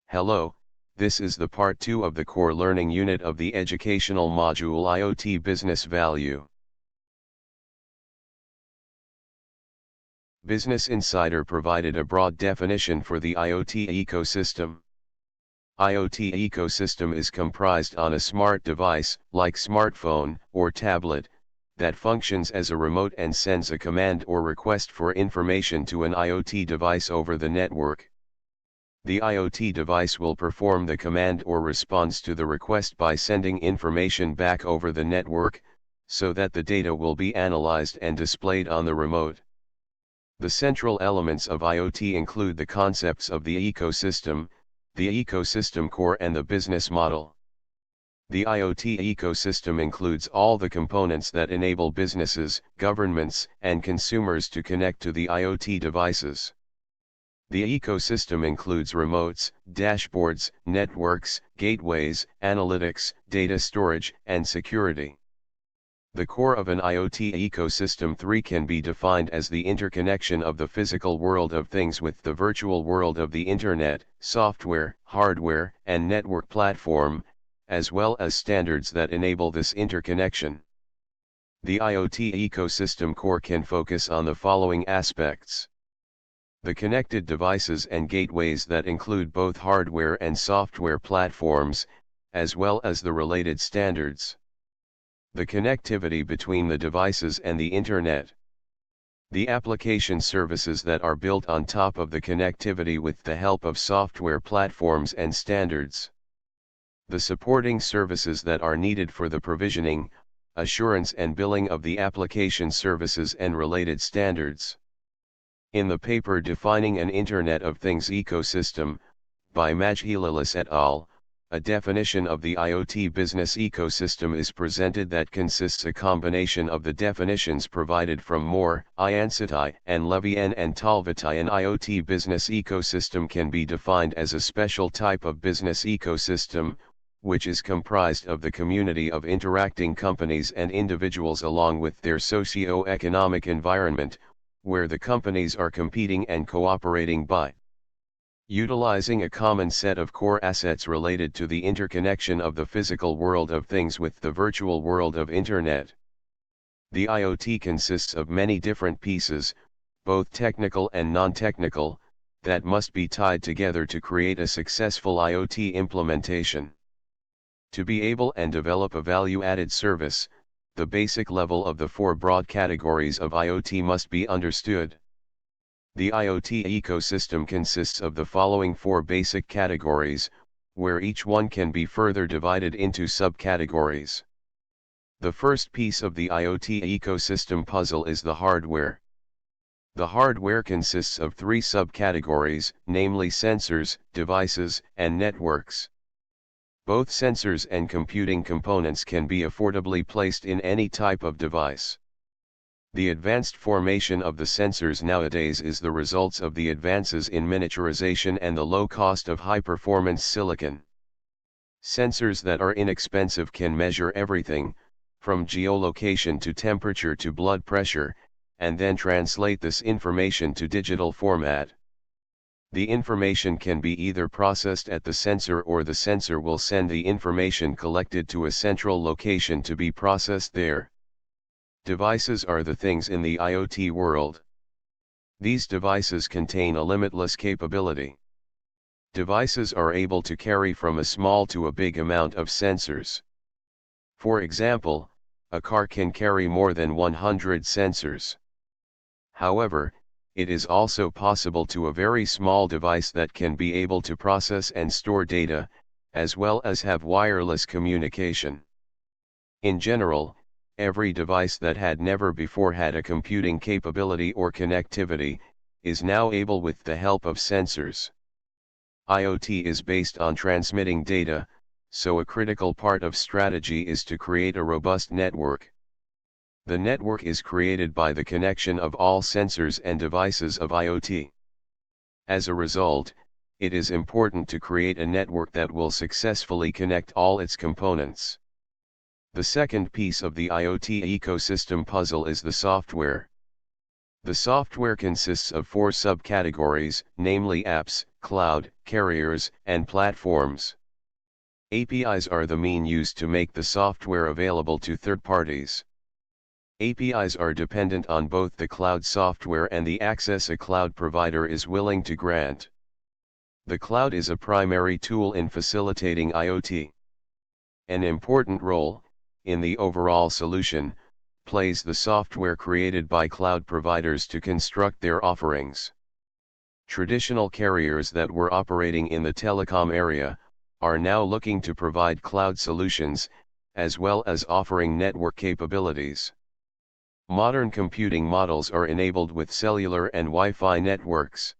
Hello, this is the part 2 of the core learning unit of the educational module IoT Business Value. Business Insider provided a broad definition for the IoT ecosystem. IoT ecosystem is comprised on a smart device, like smartphone or tablet, that functions as a remote and sends a command or request for information to an IoT device over the network. The IoT device will perform the command or response to the request by sending information back over the network, so that the data will be analyzed and displayed on the remote. The central elements of IoT include the concepts of the ecosystem, the ecosystem core and the business model. The IoT ecosystem includes all the components that enable businesses, governments, and consumers to connect to the IoT devices. The ecosystem includes remotes, dashboards, networks, gateways, analytics, data storage, and security. The core of an IoT ecosystem 3 can be defined as the interconnection of the physical world of things with the virtual world of the Internet, software, hardware, and network platform, as well as standards that enable this interconnection. The IoT ecosystem core can focus on the following aspects: the connected devices and gateways that include both hardware and software platforms, as well as the related standards. The connectivity between the devices and the Internet. The application services that are built on top of the connectivity with the help of software platforms and standards. The supporting services that are needed for the provisioning, assurance and billing of the application services and related standards. In the paper Defining an Internet of Things Ecosystem, by Majhelalis et al., a definition of the IoT business ecosystem is presented that consists a combination of the definitions provided from Moore, Iansiti, and Levy-N and Talvati. An IoT business ecosystem can be defined as a special type of business ecosystem, which is comprised of the community of interacting companies and individuals along with their socio-economic environment, where the companies are competing and cooperating by utilizing a common set of core assets related to the interconnection of the physical world of things with the virtual world of Internet. The IoT consists of many different pieces, both technical and non-technical, that must be tied together to create a successful IoT implementation. To be able and develop a value-added service, the basic level of the 4 broad categories of IoT must be understood. The IoT ecosystem consists of the following 4 basic categories, where each one can be further divided into subcategories. The first piece of the IoT ecosystem puzzle is the hardware. The hardware consists of 3 subcategories, namely sensors, devices, and networks. Both sensors and computing components can be affordably placed in any type of device. The advanced formation of the sensors nowadays is the results of the advances in miniaturization and the low cost of high-performance silicon. Sensors that are inexpensive can measure everything, from geolocation to temperature to blood pressure, and then translate this information to digital format. The information can be either processed at the sensor or the sensor will send the information collected to a central location to be processed there. Devices are the things in the IoT world. These devices contain a limitless capability. Devices are able to carry from a small to a big amount of sensors. For example, a car can carry more than 100 sensors. However, it is also possible to a very small device that can be able to process and store data, as well as have wireless communication. In general, every device that had never before had a computing capability or connectivity, is now able with the help of sensors. IoT is based on transmitting data, so a critical part of strategy is to create a robust network. The network is created by the connection of all sensors and devices of IoT. As a result, it is important to create a network that will successfully connect all its components. The second piece of the IoT ecosystem puzzle is the software. The software consists of 4 subcategories, namely apps, cloud, carriers, and platforms. APIs are the mean used to make the software available to third parties. APIs are dependent on both the cloud software and the access a cloud provider is willing to grant. The cloud is a primary tool in facilitating IoT. An important role, in the overall solution, plays the software created by cloud providers to construct their offerings. Traditional carriers that were operating in the telecom area are now looking to provide cloud solutions, as well as offering network capabilities. Modern computing models are enabled with cellular and Wi-Fi networks.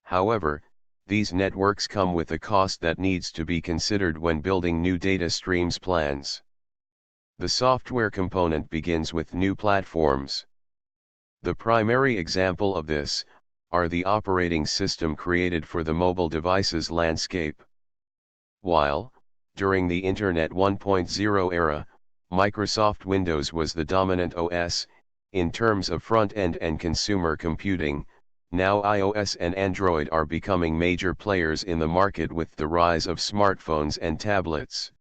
However, these networks come with a cost that needs to be considered when building new data streams plans. The software component begins with new platforms. The primary example of this are the operating system created for the mobile devices landscape. While, during the Internet 1.0 era, Microsoft Windows was the dominant OS, in terms of front-end and consumer computing, now iOS and Android are becoming major players in the market with the rise of smartphones and tablets.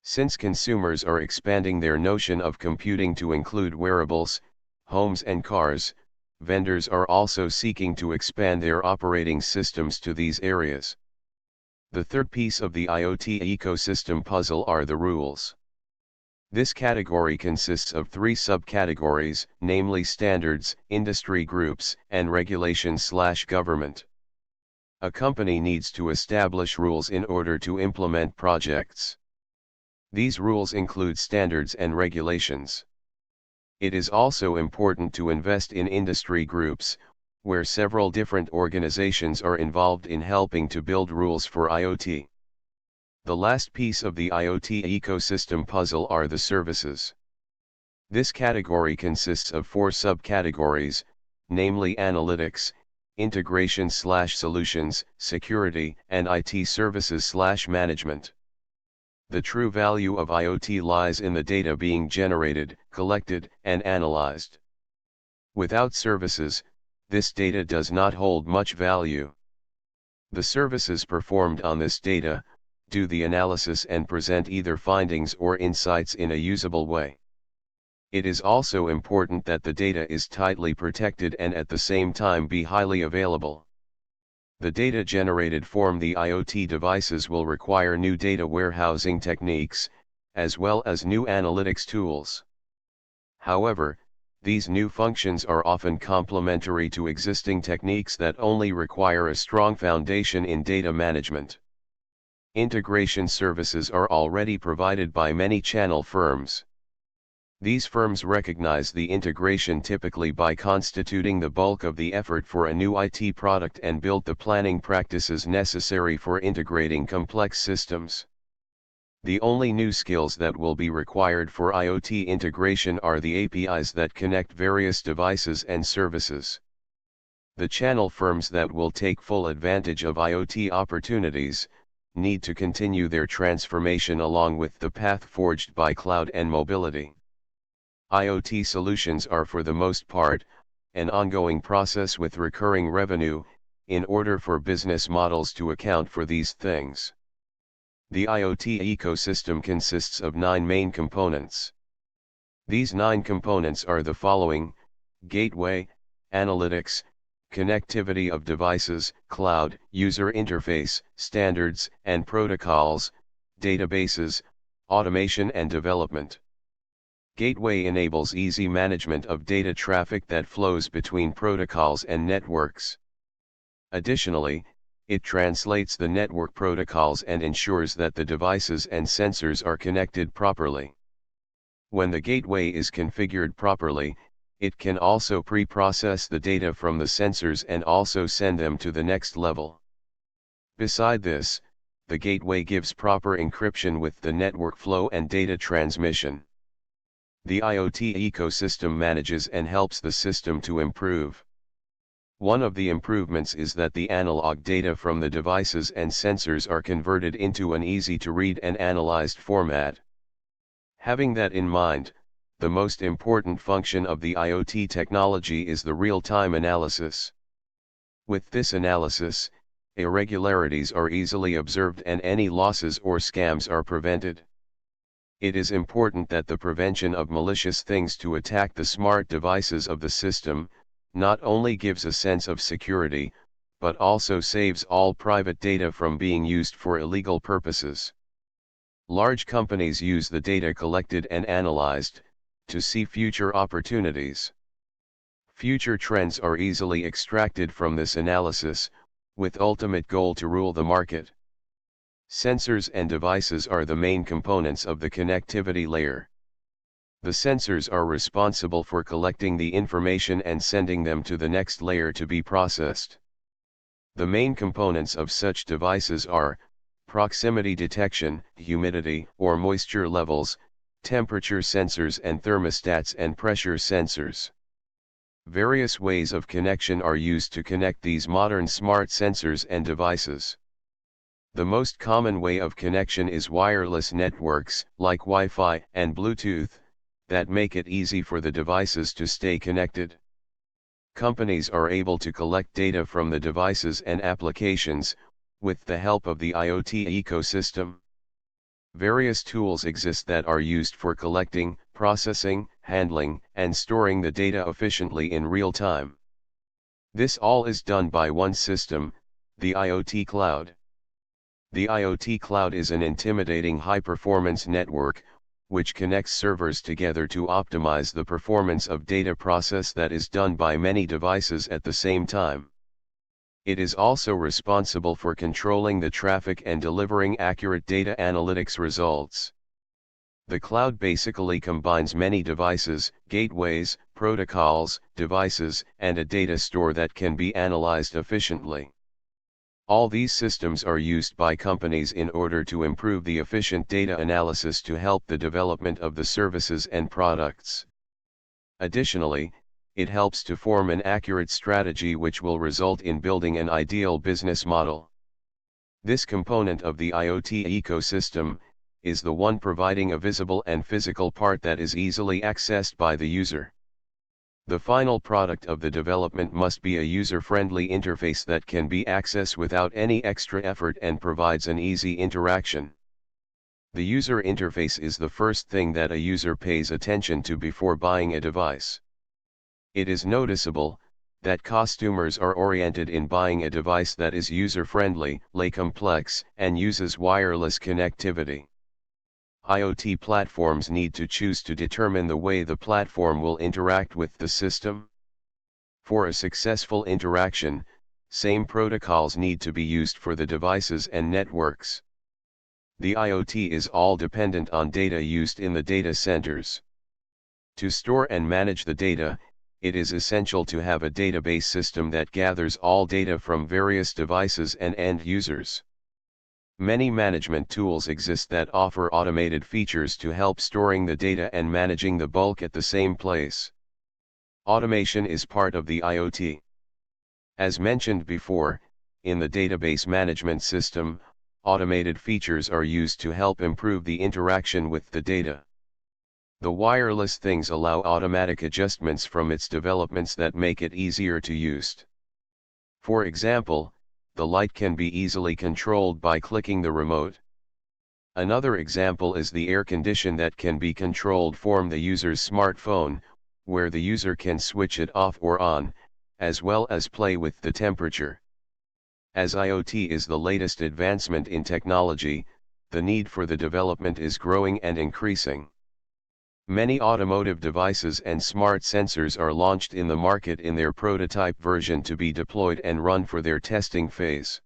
Since consumers are expanding their notion of computing to include wearables, homes and cars, vendors are also seeking to expand their operating systems to these areas. The third piece of the IoT ecosystem puzzle are the rules. This category consists of 3 subcategories, namely standards, industry groups, and regulation/government. A company needs to establish rules in order to implement projects. These rules include standards and regulations. It is also important to invest in industry groups, where several different organizations are involved in helping to build rules for IoT. The last piece of the IoT ecosystem puzzle are the services. This category consists of 4 subcategories, namely analytics, integration/solutions, security, and IT services/management. The true value of IoT lies in the data being generated, collected, and analyzed. Without services, this data does not hold much value. The services performed on this data do the analysis and present either findings or insights in a usable way. It is also important that the data is tightly protected and at the same time be highly available. The data generated from the IoT devices will require new data warehousing techniques, as well as new analytics tools. However, these new functions are often complementary to existing techniques that only require a strong foundation in data management. Integration services are already provided by many channel firms. These firms recognize the integration typically by constituting the bulk of the effort for a new IT product and build the planning practices necessary for integrating complex systems. The only new skills that will be required for IoT integration are the APIs that connect various devices and services. The channel firms that will take full advantage of IoT opportunities need to continue their transformation along with the path forged by cloud and mobility. IoT solutions are for the most part an ongoing process with recurring revenue, in order for business models to account for these things. The IoT ecosystem consists of 9 main components. These 9 components are the following: gateway, analytics, connectivity of devices, cloud, user interface, standards and protocols, databases, automation and development. Gateway enables easy management of data traffic that flows between protocols and networks. Additionally, it translates the network protocols and ensures that the devices and sensors are connected properly. When the gateway is configured properly, it can also pre-process the data from the sensors and also send them to the next level. Beside this, the gateway gives proper encryption with the network flow and data transmission. The IoT ecosystem manages and helps the system to improve. One of the improvements is that the analog data from the devices and sensors are converted into an easy-to-read and analyzed format. Having that in mind, the most important function of the IoT technology is the real-time analysis. With this analysis, irregularities are easily observed and any losses or scams are prevented. It is important that the prevention of malicious things to attack the smart devices of the system, not only gives a sense of security, but also saves all private data from being used for illegal purposes. Large companies use the data collected and analyzed, to see future opportunities. Future trends are easily extracted from this analysis, with ultimate goal to rule the market. Sensors and devices are the main components of the connectivity layer. The sensors are responsible for collecting the information and sending them to the next layer to be processed. The main components of such devices are proximity detection, humidity or moisture levels, temperature sensors and thermostats and pressure sensors. Various ways of connection are used to connect these modern smart sensors and devices. The most common way of connection is wireless networks, like Wi-Fi and Bluetooth, that make it easy for the devices to stay connected. Companies are able to collect data from the devices and applications, with the help of the IoT ecosystem. Various tools exist that are used for collecting, processing, handling, and storing the data efficiently in real time. This all is done by one system, the IoT Cloud. The IoT Cloud is an intimidating high-performance network, which connects servers together to optimize the performance of data process that is done by many devices at the same time. It is also responsible for controlling the traffic and delivering accurate data analytics results. The cloud basically combines many devices, gateways, protocols, devices, and a data store that can be analyzed efficiently. All these systems are used by companies in order to improve the efficient data analysis to help the development of the services and products. Additionally, it helps to form an accurate strategy which will result in building an ideal business model. This component of the IoT ecosystem is the one providing a visible and physical part that is easily accessed by the user. The final product of the development must be a user-friendly interface that can be accessed without any extra effort and provides an easy interaction. The user interface is the first thing that a user pays attention to before buying a device. It is noticeable that customers are oriented in buying a device that is user-friendly, less complex, and uses wireless connectivity. IoT platforms need to choose to determine the way the platform will interact with the system. For a successful interaction, same protocols need to be used for the devices and networks. The IoT is all dependent on data used in the data centers. To store and manage the data, it is essential to have a database system that gathers all data from various devices and end users. Many management tools exist that offer automated features to help storing the data and managing the bulk at the same place. Automation is part of the IoT. As mentioned before, in the database management system, automated features are used to help improve the interaction with the data. The wireless things allow automatic adjustments from its developments that make it easier to use. For example, the light can be easily controlled by clicking the remote. Another example is the air condition that can be controlled from the user's smartphone, where the user can switch it off or on, as well as play with the temperature. As IoT is the latest advancement in technology, the need for the development is growing and increasing. Many automotive devices and smart sensors are launched in the market in their prototype version to be deployed and run for their testing phase.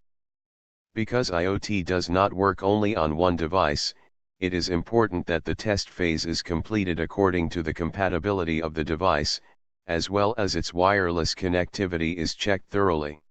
Because IoT does not work only on one device, it is important that the test phase is completed according to the compatibility of the device, as well as its wireless connectivity is checked thoroughly.